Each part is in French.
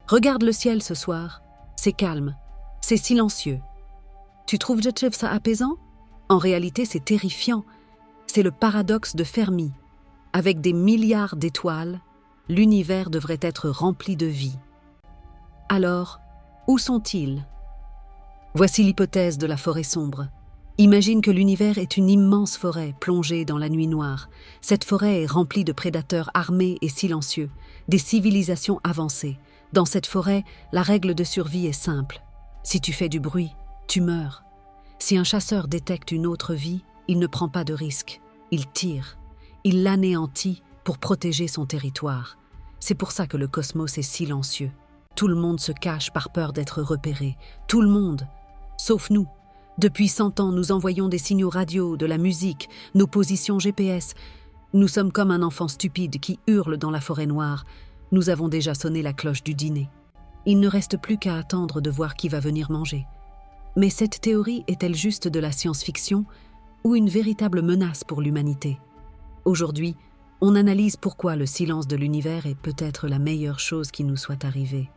Regarde le ciel ce soir. C'est calme. C'est silencieux. Tu trouves ça apaisant? En réalité, c'est terrifiant. C'est le paradoxe de Fermi. Avec des milliards d'étoiles, l'univers devrait être rempli de vie. Alors, où sont-ils? Voici l'hypothèse de la forêt sombre. Imagine que l'univers est une immense forêt plongée dans la nuit noire. Cette forêt est remplie de prédateurs armés et silencieux, des civilisations avancées. Dans cette forêt, la règle de survie est simple. Si tu fais du bruit, tu meurs. Si un chasseur détecte une autre vie, il ne prend pas de risque. Il tire. Il l'anéantit pour protéger son territoire. C'est pour ça que le cosmos est silencieux. Tout le monde se cache par peur d'être repéré. Tout le monde, sauf nous. Depuis 100 ans, nous envoyons des signaux radio, de la musique, nos positions GPS. Nous sommes comme un enfant stupide qui hurle dans la forêt noire. Nous avons déjà sonné la cloche du dîner. Il ne reste plus qu'à attendre de voir qui va venir manger. Mais cette théorie est-elle juste de la science-fiction ou une véritable menace pour l'humanité? Aujourd'hui, on analyse pourquoi le silence de l'univers est peut-être la meilleure chose qui nous soit arrivée.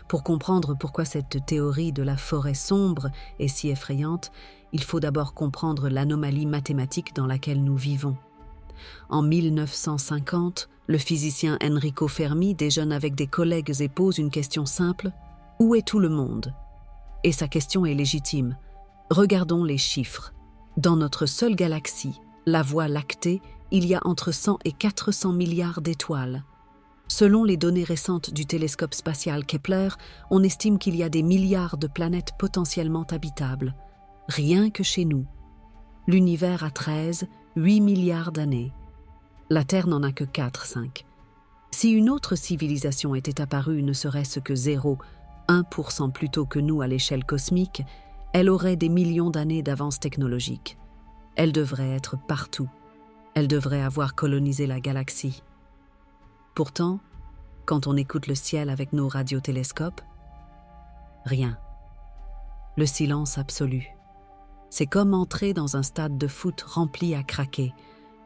Pour comprendre pourquoi cette théorie de la forêt sombre est si effrayante, il faut d'abord comprendre l'anomalie mathématique dans laquelle nous vivons. En 1950, le physicien Enrico Fermi déjeune avec des collègues et pose une question simple: où est tout le monde? Et sa question est légitime. Regardons les chiffres. Dans notre seule galaxie, la Voie lactée, il y a entre 100 et 400 milliards d'étoiles. Selon les données récentes du télescope spatial Kepler, on estime qu'il y a des milliards de planètes potentiellement habitables. Rien que chez nous. L'univers a 8 milliards d'années. La Terre n'en a que 4-5. Si une autre civilisation était apparue ne serait-ce que 0,1% plus tôt que nous à l'échelle cosmique, elle aurait des millions d'années d'avance technologique. Elle devrait être partout. Elle devrait avoir colonisé la galaxie. Pourtant, quand on écoute le ciel avec nos radiotélescopes, rien. Le silence absolu. C'est comme entrer dans un stade de foot rempli à craquer,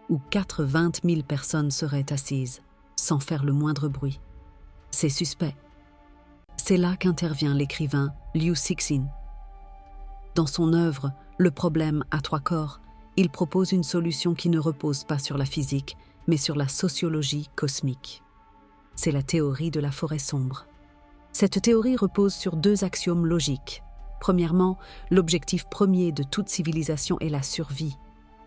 où 20 000 personnes seraient assises, sans faire le moindre bruit. C'est suspect. C'est là qu'intervient l'écrivain Liu Cixin. Dans son œuvre « Le problème à 3 corps », il propose une solution qui ne repose pas sur la physique, mais sur la sociologie cosmique. C'est la théorie de la forêt sombre. Cette théorie repose sur 2 axiomes logiques. Premièrement, l'objectif premier de toute civilisation est la survie.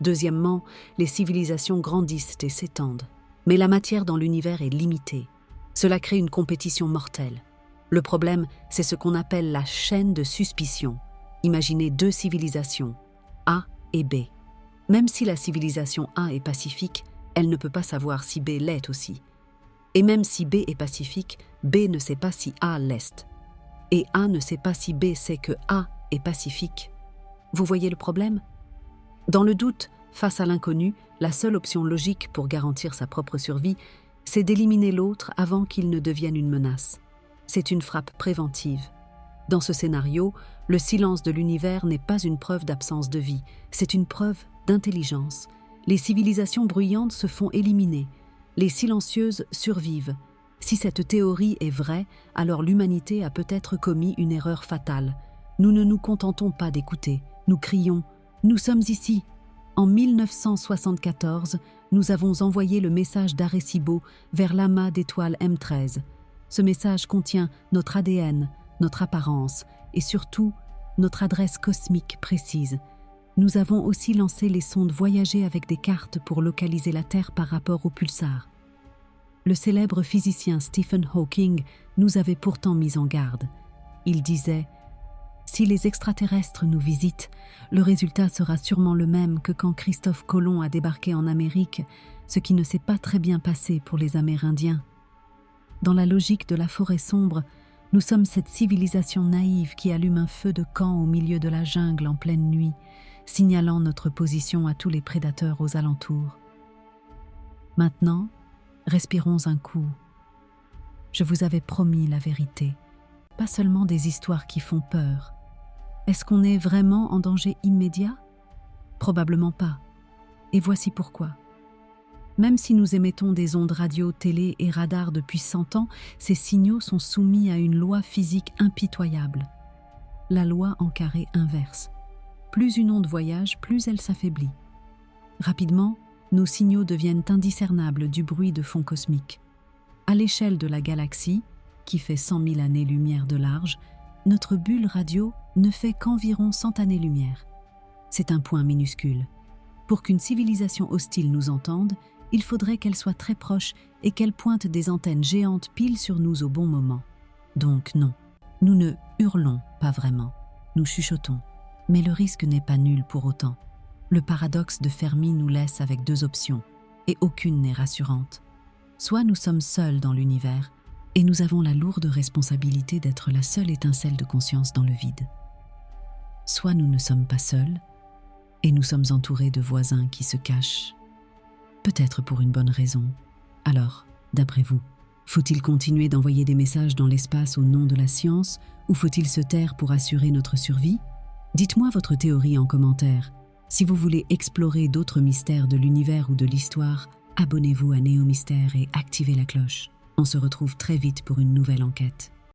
Deuxièmement, les civilisations grandissent et s'étendent. Mais la matière dans l'univers est limitée. Cela crée une compétition mortelle. Le problème, c'est ce qu'on appelle la chaîne de suspicion. Imaginez 2 civilisations, A et B. Même si la civilisation A est pacifique, elle ne peut pas savoir si B l'est aussi. Et même si B est pacifique, B ne sait pas si A l'est. Et A ne sait pas si B sait que A est pacifique. Vous voyez le problème? Dans le doute, face à l'inconnu, la seule option logique pour garantir sa propre survie, c'est d'éliminer l'autre avant qu'il ne devienne une menace. C'est une frappe préventive. Dans ce scénario, le silence de l'univers n'est pas une preuve d'absence de vie, c'est une preuve d'intelligence. Les civilisations bruyantes se font éliminer. Les silencieuses survivent. Si cette théorie est vraie, alors l'humanité a peut-être commis une erreur fatale. Nous ne nous contentons pas d'écouter. Nous crions « Nous sommes ici !» En 1974, nous avons envoyé le message d'Arecibo vers l'amas d'étoiles M13. Ce message contient notre ADN, notre apparence et surtout notre adresse cosmique précise. Nous avons aussi lancé les sondes Voyager avec des cartes pour localiser la Terre par rapport aux pulsars. Le célèbre physicien Stephen Hawking nous avait pourtant mis en garde. Il disait « Si les extraterrestres nous visitent, le résultat sera sûrement le même que quand Christophe Colomb a débarqué en Amérique, ce qui ne s'est pas très bien passé pour les Amérindiens. » Dans la logique de la forêt sombre, nous sommes cette civilisation naïve qui allume un feu de camp au milieu de la jungle en pleine nuit, signalant notre position à tous les prédateurs aux alentours. Maintenant, respirons un coup. Je vous avais promis la vérité, pas seulement des histoires qui font peur. Est-ce qu'on est vraiment en danger immédiat? Probablement pas. Et voici pourquoi. Même si nous émettons des ondes radio, télé et radar depuis 100 ans, ces signaux sont soumis à une loi physique impitoyable. La loi en carré inverse. Plus une onde voyage, plus elle s'affaiblit. Rapidement, nos signaux deviennent indiscernables du bruit de fond cosmique. À l'échelle de la galaxie, qui fait 100 000 années-lumière de large, notre bulle radio ne fait qu'environ 100 années-lumière. C'est un point minuscule. Pour qu'une civilisation hostile nous entende, il faudrait qu'elle soit très proche et qu'elle pointe des antennes géantes pile sur nous au bon moment. Donc non, nous ne hurlons pas vraiment, nous chuchotons. Mais le risque n'est pas nul pour autant. Le paradoxe de Fermi nous laisse avec deux options, et aucune n'est rassurante. Soit nous sommes seuls dans l'univers, et nous avons la lourde responsabilité d'être la seule étincelle de conscience dans le vide. Soit nous ne sommes pas seuls, et nous sommes entourés de voisins qui se cachent. Peut-être pour une bonne raison. Alors, d'après vous, faut-il continuer d'envoyer des messages dans l'espace au nom de la science, ou faut-il se taire pour assurer notre survie? Dites-moi votre théorie en commentaire. Si vous voulez explorer d'autres mystères de l'univers ou de l'histoire, abonnez-vous à Néo Mystère et activez la cloche. On se retrouve très vite pour une nouvelle enquête.